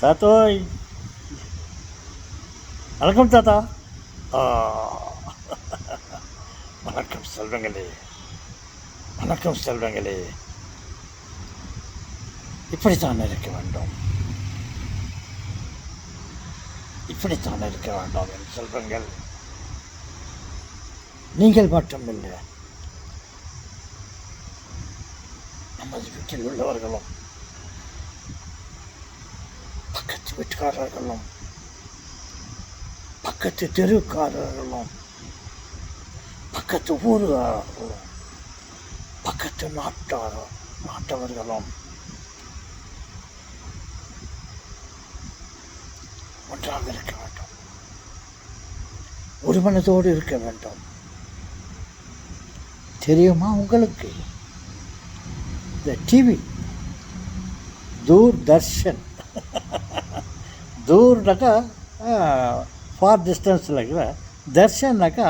தாத்தோய், வணக்கம் தாத்தா. ஆ, வணக்கம் செல்வங்களே, வணக்கம் செல்வங்களே. இப்படித்தான் இருக்க வேண்டும், இப்படித்தான் இருக்க வேண்டும் என் செல்வங்கள். நீங்கள் மட்டுமில்லை, நமது வீட்டில் உள்ளவர்களும், பக்கத்து வீட்டுக்காரர்களும், பக்கத்து தெருக்காரர்களும், பக்கத்து ஊருகாரர்களும், பக்கத்து நாட்டவர்களும் ஒன்றாக இருக்க வேண்டும், ஒரு மனதோடு இருக்க வேண்டும். தெரியுமா உங்களுக்கு, இந்த டிவி தூர்தர்ஷன், தூர்னாக்கா ஃபார் டிஸ்டன்ஸில் இருக்கிற, தர்ஷன்னாக்கா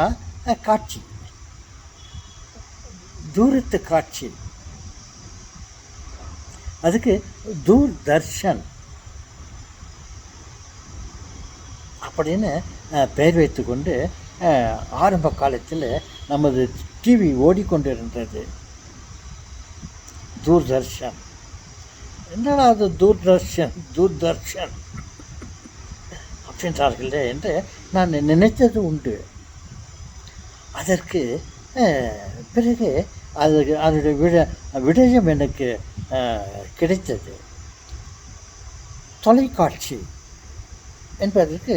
காட்சி, தூரத்து காட்சி, அதுக்கு தூர்தர்ஷன் அப்படின்னு பெயர் வைத்து கொண்டு ஆரம்ப காலத்தில் நமது டிவி ஓடிக்கொண்டிருந்தது. தூர்தர்ஷன், என்னடா அது தூர்தர்ஷன் தூர்தர்ஷன் அப்படின்றார்களே என்று நான் நினைத்தது உண்டு. அதற்கு பிறகு அதனுடைய விடயம் எனக்கு கிடைத்தது. தொலைக்காட்சி என்பதற்கு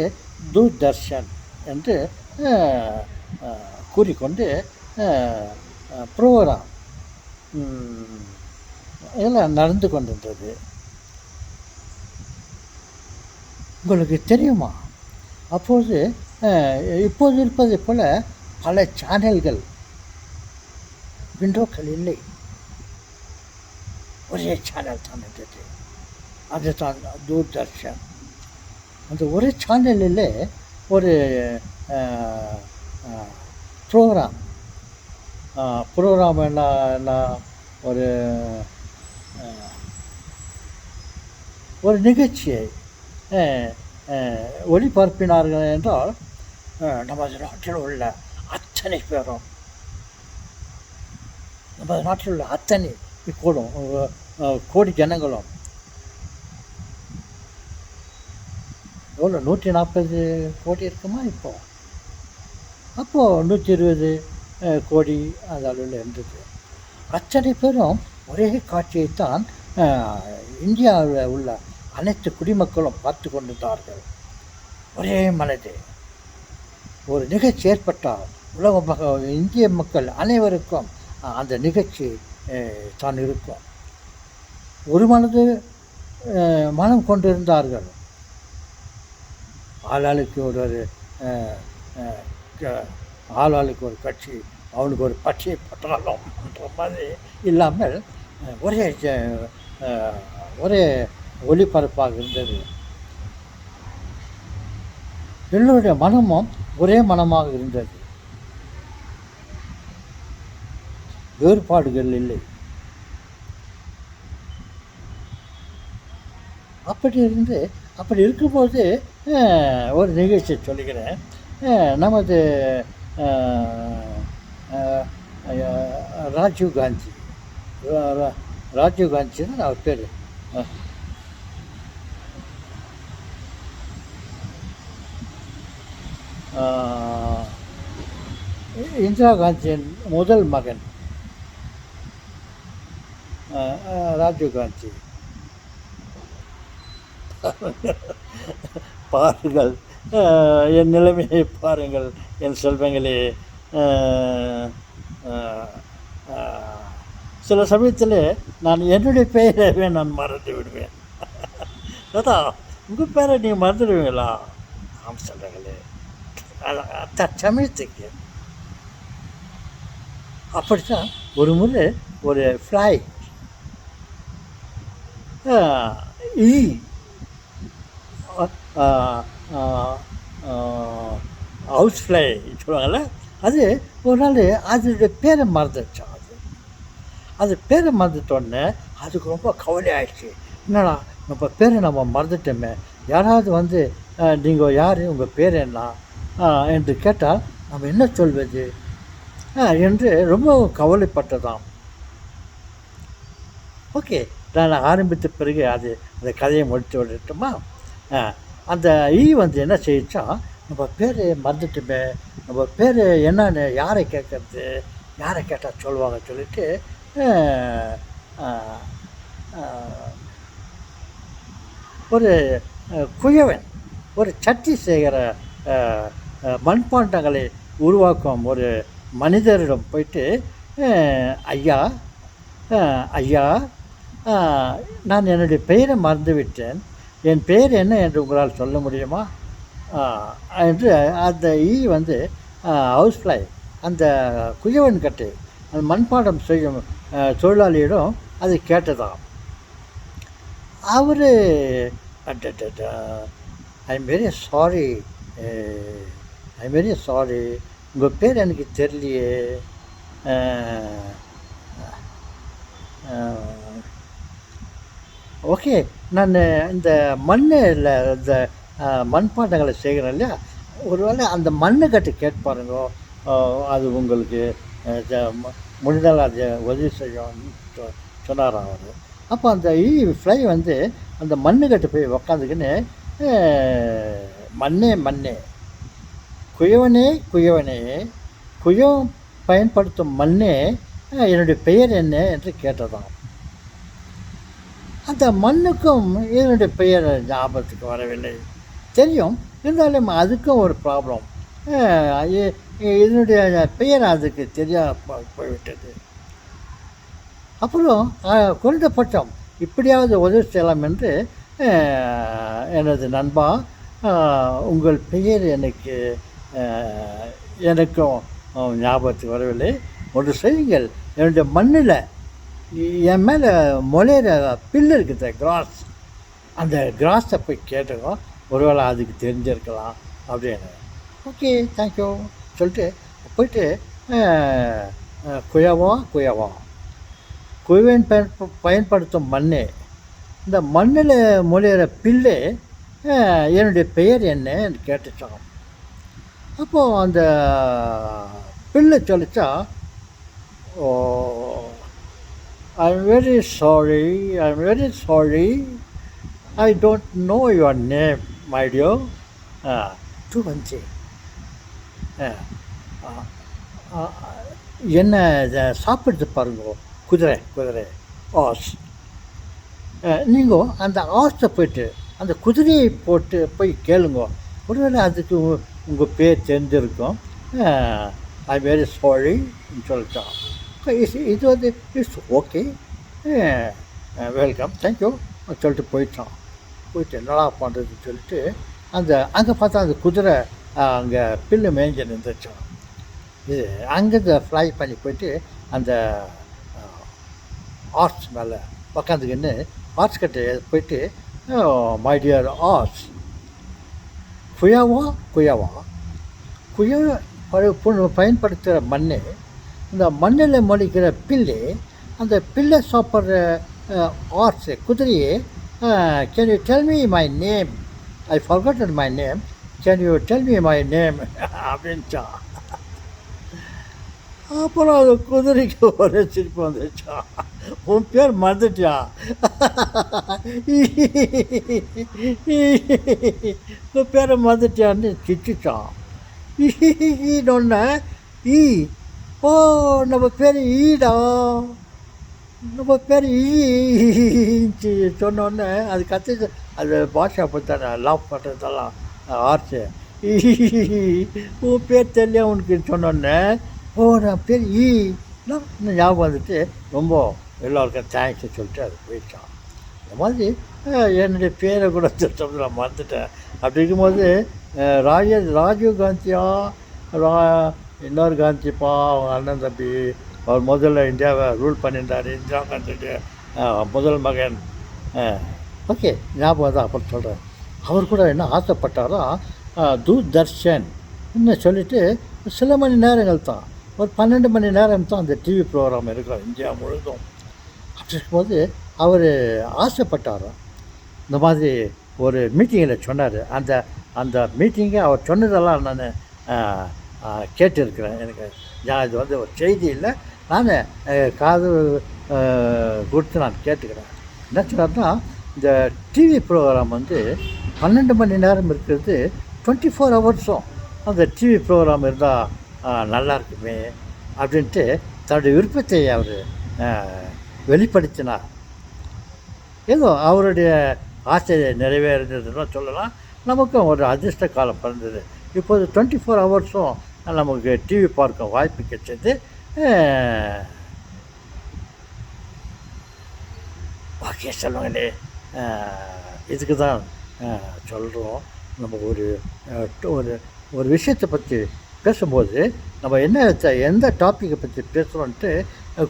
தூர்தர்ஷன் என்று கூறிக்கொண்டு ப்ரோக்ராம் இதெல்லாம் நடந்து கொண்டிருந்தது. உங்களுக்கு தெரியுமா, அப்போது இப்போது இருப்பதை போல பல சேனல்கள், விண்டோக்கள் இல்லை, ஒரே சேனல் தான் இருந்தது, அதுதான் தூர்தர்ஷன். அந்த ஒரு சேனலில் ஒரு ப்ரோக்ராம் என்ன ஒரு நிகழ்ச்சியை ஒளிபரப்பினார்கள் என்றால் நமது நாட்டில் உள்ள அத்தனை பேரும், நமது நாட்டில் உள்ள அத்தனை கோடி ஜனங்களும், எவ்வளோ 140 கோடி இருக்குமா அப்போது 120 கோடி அந்த அளவில் இருந்தது. அத்தனை பேரும் ஒரே காட்சியைத்தான் இந்தியாவில் உள்ள அனைத்து குடிமக்களும் பார்த்து கொண்டிருந்தார்கள். ஒரே மனது, ஒரு நிகழ்ச்சி ஏற்பட்டால் இந்திய மக்கள் அனைவருக்கும் அந்த நிகழ்ச்சி தான் இருக்கும். ஒரு மனம் கொண்டிருந்தார்கள். ஆளாளுக்கு ஆளாளுக்கு ஒரு கட்சி, அவனுக்கு ஒரு பட்சியை பற்றாலும் என்ற மாதிரி இல்லாமல் ஒரே ஒளிபரப்பாக இருந்தது. எல்லோருடைய மனமும் ஒரே மனமாக இருந்தது, வேறுபாடுகள் இல்லை. அப்படி இருக்கும்போது ஒரு நிகழ்ச்சியை சொல்லுகிறேன். நமது ராஜீவ்காந்தி தான் அவர் பேர். இந்திரா காந்தியின் முதல் மகன் ராஜீவ்காந்தி. பாருங்கள், என் நிலைமையை பாருங்கள் என் செல்வங்களே. சில சமயத்தில் நான் என்னுடைய பெயரவே நான் மறந்து விடுவேன். அதான் உங்கள் பேரை நீங்கள் மறந்துடுவீங்களா? ஆம் செல்வங்களே, தற்சமயத்துக்கு அப்படித்தான் ஒரு முறை ஒரு ஃப்ளைட் ஹவுஸ் ஃப்ளை சொல்லுவாங்கள்ல, அது ஒரு நாள் அதனுடைய பேரை மறந்துடுச்சான். அது பேரை மறந்துட்டோன்னே அதுக்கு ரொம்ப கவலை ஆயிடுச்சு. என்னடா நம்ம பேரை நம்ம மறந்துட்டோமே, யாராவது வந்து நீங்கள் யார், உங்கள் பேர் என்ன என்று கேட்டால் நம்ம என்ன சொல்வது என்று ரொம்ப கவலைப்பட்டதாம். ஓகே, நான் ஆரம்பித்த பிறகு அந்த கதையை முடித்து விடட்டுமா? அந்த வந்து என்ன செய்யுச்சா, நம்ம பேர் மறந்துட்டுமே, நம்ம பேர் என்னன்னு யாரை கேட்கறது, யாரை கேட்டால் சொல்லுவாங்க சொல்லிட்டு ஒரு குயவன், ஒரு சட்டி செய்கிற மண்பாண்டங்களை உருவாக்கும் ஒரு மனிதரிடம் போயிட்டு, ஐயா ஐயா நான் என்னுடைய பெயரை மறந்துவிட்டேன், என் பெயர் என்ன என்று உங்களால் சொல்ல முடியுமா என்று அந்த வந்து ஹவுஸ் ஃப்ளை அந்த குயவன் கட்டு அந்த மண்பாண்டம் செய்யும் தொழிலாளியிடம் அது கேட்டதாம். அவர் I'm very sorry, I'm very sorry, உங்கள் பேர் எனக்கு தெரியலையே, ஓகே, நான் இந்த மண்ணில் இந்த மண்பாண்டங்களை செய்கிறேன் இல்லையா, ஒருவேளை அந்த மண்ணை கட்டு கேட்பாருங்க, அது உங்களுக்கு முடிந்தால் அது உதவி செய்யும் சொன்னாராம் அவர். அப்போ அந்த ஃப்ளை வந்து அந்த மண்ணு கட்டு போய் உக்காந்துக்கின்னு, மண்ணே மண்ணே, குயவனே குயவனே, குயம் பயன்படுத்தும் மண்ணே, என்னுடைய பெயர் என்ன என்று கேட்டதாம். அந்த மண்ணுக்கும் என்னுடைய பெயர் ஞாபகத்துக்கு வரவில்லை, தெரியும், இருந்தாலும் அதுக்கும் ஒரு ப்ராப்ளம், இதனுடைய பெயர் அதுக்கு தெரியாம போய்விட்டது. அப்புறம் குறைந்தபட்சம் இப்படியாவது உதவி செய்யலாம் என்று, எனது நண்பா, உங்கள் பெயர் எனக்கும் ஞாபகத்துக்கு வரவில்லை, ஒன்று செய்யுங்கள், என்னுடைய மண்ணில் என் மேலே முளையிற பில்லு இருக்குது, கிராஸ், அந்த கிராஸை போய் கேட்டுக்கோ, ஒருவேளை அதுக்கு தெரிஞ்சிருக்கலாம் அப்படின்னு. ஓகே, தேங்க்யூ சொல்லிட்டு போயிட்டு, குயவா குயவன் பயன்படுத்தும் மண்ணே, இந்த மண்ணில் முளையிற பில்லு என்னுடைய பெயர் என்னன்னு கேட்டுச்சான். அப்போது அந்த பில்லு சொல்லிச்சா, oh I'm very sorry, I don't know your name, my dear. To வந்து என்ன சாப்பிடுது பாருங்க, குதிரை ஆஸ், நீங்கள் அந்த ஆஸை போய்ட்டு அந்த குதிரையை போட்டு போய் கேளுங்க, ஒருவேளை அதுக்கு உங்கள் பேர் தெரிஞ்சிருக்கும், ஐ வெரி சாரின்னு சொல்லிட்டான். இது வந்து இட்ஸ் ஓகே, வெல்கம், தேங்க்யூ சொல்லிட்டு போயிட்டு என்னடா பண்ணுறதுன்னு சொல்லிட்டு அங்கே பார்த்தா அந்த குதிரை அங்கே பில்லு மேய்ஞ்சு நின்றுச்சான். இது அங்கேருந்து ஃப்ளை பண்ணி போயிட்டு அந்த ஆர்ட்ஸ் மேலே உக்காந்துக்கின்னு ஆர்ட்ஸ் கிட்ட போயிட்டு, மை டியர் ஆர்ட்ஸ், பயன்படுத்துகிற மண்ணு, இந்த மண்ணில் மொழிக்கிற பில்லு, அந்த பில்லை சாப்பிட்ற ஆர்ட்ஸு குதிரையே, can you tell me my name, I forgotten my name, can you tell me my name அப்படின்ச்சான். அப்புறம் அது குதிரைக்கு ஒரே சிரிப்பு வந்துச்சான், உன் பேர் மறந்துட்டியா, உன் பேரை மறந்துட்டியான்னு சிரிச்சான். ஈடொன்ன ஓ நம்ம பேர் ஈடா, நம்ம பேர் ஈச்சு சொன்னோடனே அது கற்று அது பாஷா பற்றி லாப் பண்ணுறதெல்லாம் ஆர்ட்ஸு, உன் பேர் தெரியல உனக்கு சொன்னோடனே, ஓ நான் பேர் இன்னும் ஞாபகம் வந்துட்டு ரொம்ப எல்லோருக்கும் தேங்க்ஸு சொல்லிட்டு அது போயிடுச்சான். இந்த மாதிரி என்னுடைய பேரை கூட சொல்ல நான் மறந்துட்டேன். அப்படி இருக்கும்போது ராஜீவ் காந்தியா இன்னொரு காந்திப்பா, அவங்க அண்ணன் தம்பி, அவர் முதல்ல இந்தியாவை ரூல் பண்ணியிருந்தார், இந்திரா காந்தியுடைய முதல் மகன், ஓகே ஞாபகம் தான், அப்புறம் சொல்கிறேன். அவர் கூட என்ன ஆசைப்பட்டாரோ தூர்தர்ஷன் இன்னும் சொல்லிவிட்டு சில மணி நேரங்கள் தான் ஒரு 12 மணி நேரம் தான் அந்த டிவி ப்ரோக்ராம் இருக்கும் இந்தியா முழுதும். அப்படி இருக்கும்போது அவர் ஆசைப்பட்டாராம். இந்த மாதிரி ஒரு மீட்டிங்கில் சொன்னார். அந்த அந்த மீட்டிங்கை அவர் சொன்னதெல்லாம் நான் கேட்டிருக்கிறேன். எனக்கு இது வந்து ஒரு செய்தி இல்லை, நான் காது கொடுத்து நான் கேட்டுக்கிறேன். என்ன சொன்னார்னா, இந்த டிவி ப்ரோக்ராம் வந்து 12 மணி நேரம் இருக்கிறது, 24 ஹவர்ஸும் அந்த டிவி ப்ரோக்ராம் இருந்தால் நல்லா இருக்குமே அப்படின்ட்டு தன்னுடைய விருப்பத்தை அவர் வெளிப்படுத்தினார். ஏதோ அவருடைய ஆசை நிறைவேறுறதுன்னு சொல்லலாம். நமக்கும் ஒரு அதிர்ஷ்ட காலம் பிறந்தது. இப்போது 24 ஹவர்ஸும் நமக்கு டிவி பார்க்க வாய்ப்பு கிடைச்சது. ஓகே சொல்லுங்களே, இதுக்கு தான் சொல்கிறோம். நம்ம ஒரு ஒரு ஒரு விஷயத்தை பற்றி பேசும்போது நம்ம எந்த டாப்பிக்கை பற்றி பேசுகிறோன்ட்டு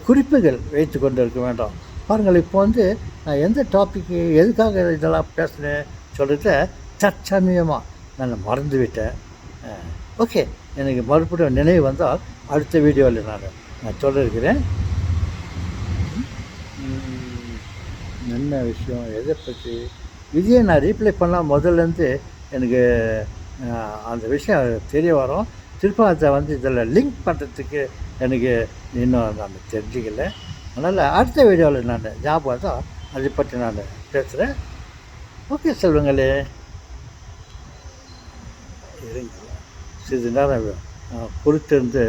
குறிப்புகள் வைத்து கொண்டு இருக்க வேண்டாம். பாருங்கள், இப்போ வந்து நான் எந்த டாப்பிக்கு எதுக்காக இதெல்லாம் பேசுனேன் சொல்கிறத தற்சமயமாக நான் மறந்து விட்டேன். ஓகே, எனக்கு மறுபடியும் நினைவு வந்தால் அடுத்த வீடியோவில் நான் சொல்லியிருக்கிறேன். என்ன விஷயம், எதை பற்றி இதையே நான் ரீப்ளை பண்ணால் முதல்லேருந்து எனக்கு அந்த விஷயம் தெரிய வரும். திருப்ப அதை வந்து இதில் லிங்க் பண்ணுறதுக்கு எனக்கு இன்னும் நான் தெரிஞ்சுக்கல. அதனால் அடுத்த வீடியோவில் நான் ஞாபகம் தான் அதை பற்றி நான் பேசுகிறேன். ஓகே செல்வங்களே, இருங்க சிறிது நேரம் பொறுத்திருந்து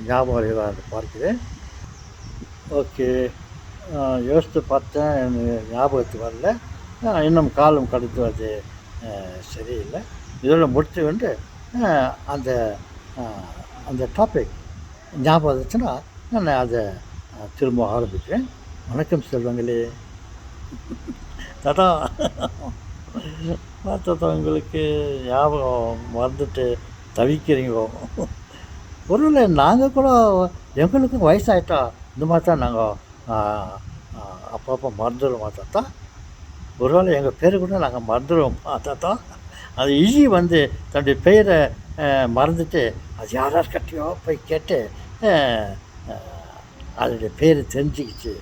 ஞாபகம் நான் பார்க்கிறேன். ஓகே, யோசித்து பார்த்தேன், எனக்கு ஞாபகத்துக்கு வரல. இன்னும் காலம் கடத்து அது சரியில்லை. இதோட முடித்து கொண்டு அந்த அந்த டாபிக் ஞாபகம் இருந்துச்சுன்னா நான் அதை திரும்ப ஆரம்பிக்கிறேன். வணக்கம் செல்வங்களே. தாத்தா உங்களுக்கு ஞாபகம் மறந்துட்டு தவிக்கிறீங்க. ஒருவேளை நாங்கள் கூட எங்களுக்கும் வயசாகிட்டா இந்த மாதிரி தான் நாங்கள் அப்பப்போ மறந்துடுவோமா தாத்தா? ஒருவேளை எங்கள் பேரை கூட நாங்கள் மறந்துடுவோமா தாத்தா? அது ஈஸி வந்து தன்னுடைய பெயரை மறந்துட்டு அது யாரார்கிட்டையோ போய் கேட்டு அதனுடைய பேர் தெரிஞ்சுக்கிச்சு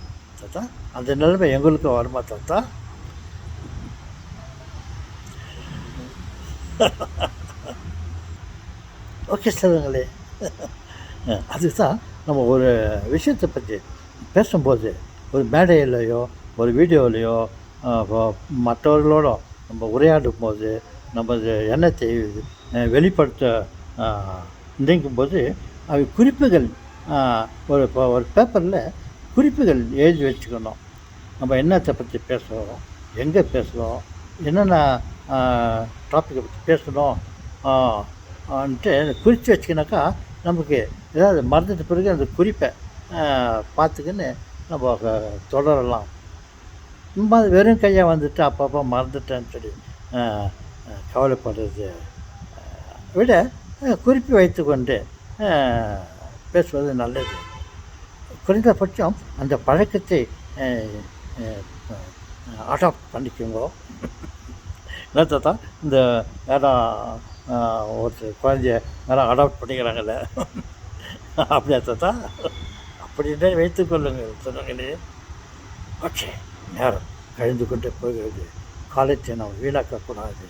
தாத்தா. அந்த நிலைமை எங்களுக்கும் வருமா தாத்தா? ஓகே சொல்லுங்களே. அதுக்கு தான் நம்ம ஒரு விஷயத்தை பற்றி பேசும்போது ஒரு மேடையிலையோ ஒரு வீடியோலையோ மற்றவர்களோட நம்ம உரையாடும் போது நம்ம எண்ணத்தை வெளிப்படுத்த நினைக்கும்போது அவை குறிப்புகள் ஒரு பேப்பரில் குறிப்புகள் எழுதி வச்சுக்கணும். நம்ம என்னத்தை பற்றி பேசுகிறோம், எங்கே பேசுகிறோம், என்னென்ன டாப்பிக்கை பற்றி பேசணும் ன்ட்டு குறித்து வச்சுக்கினாக்கா நமக்கு ஏதாவது மறந்துட்ட பிறகு அந்த குறிப்பை பார்த்துக்கின்னு நம்ம தொடரலாம். நம்ம வெறும் கையாக வந்துட்டு அப்பப்போ மறந்துட்டேன்னு சொல்லி கவலைப்படுறது விட குறிப்பு வைத்து கொண்டு பேசுவது நல்லது. குறைந்தபட்சம் அந்த பழக்கத்தை அடாப்ட் பண்ணிக்கோங்க. என்ன தாத்தா, இந்த யாரும் ஒரு குழந்தைய யாரும் அடாப்ட் பண்ணிக்கிறாங்கல்ல, அப்படியா தாத்தா? அப்படின்னே வைத்துக்கொள்ளுங்கள் சொன்னாங்களே. ஓகே, நேரம் கழிந்து கொண்டே போகிறது. காலத்தை நாம் வீணாக்கக்கூடாது.